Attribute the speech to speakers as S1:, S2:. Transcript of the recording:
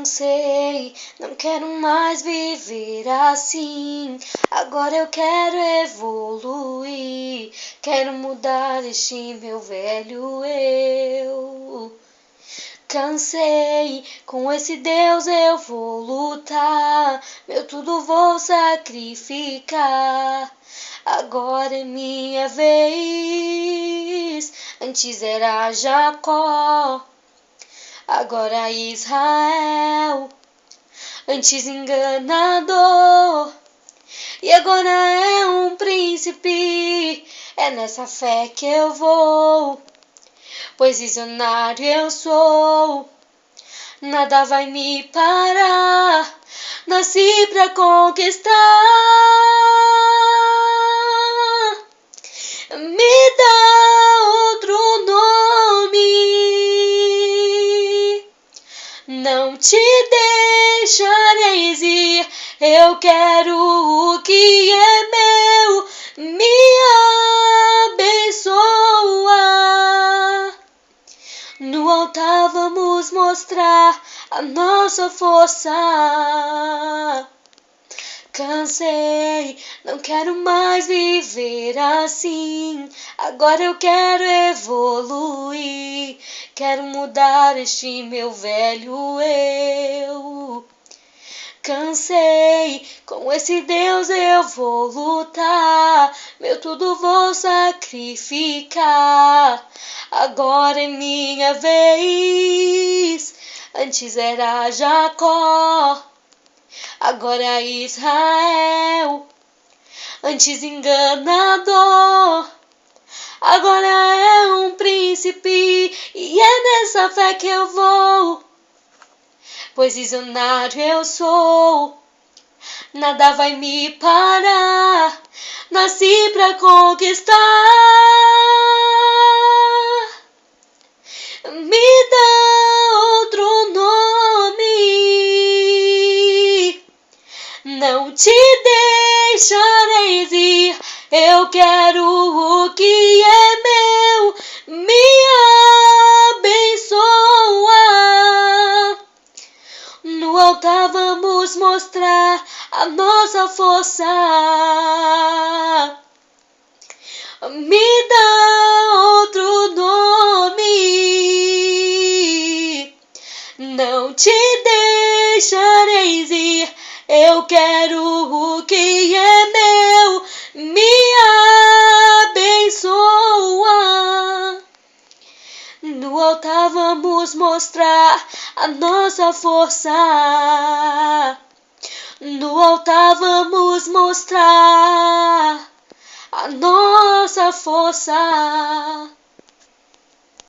S1: Cansei, não quero mais viver assim. Agora eu quero evoluir. Quero mudar este meu velho eu. Cansei, com esse Deus eu vou lutar. Meu tudo vou sacrificar. Agora é minha vez. Antes era Jacó, agora Israel. Antes enganador, e agora é um príncipe. É nessa fé que eu vou, pois visionário eu sou. Nada vai me parar, nasci pra conquistar. Me dá outro nome, não te deixareis ir. Eu quero o que é meu, me abençoa. No altar vamos mostrar a nossa força. Cansei, não quero mais viver assim. Agora eu quero evoluir. Quero mudar este meu velho eu. Cansei, com esse Deus eu vou lutar. Meu tudo vou sacrificar. Agora é minha vez. Antes era Jacó, agora é Israel. Antes enganador, agora é um príncipe. E é nessa fé que eu vou, pois visionário eu sou. Nada vai me parar, nasci pra conquistar. Me dá outro nome, não te deixareis ir. Eu quero o que é meu, me abençoa. No altar vamos mostrar a nossa força. Me dá outro nome, não te deixareis ir. Eu quero o que é meu, me abençoa. No altar vamos mostrar a nossa força. No altar vamos mostrar a nossa força.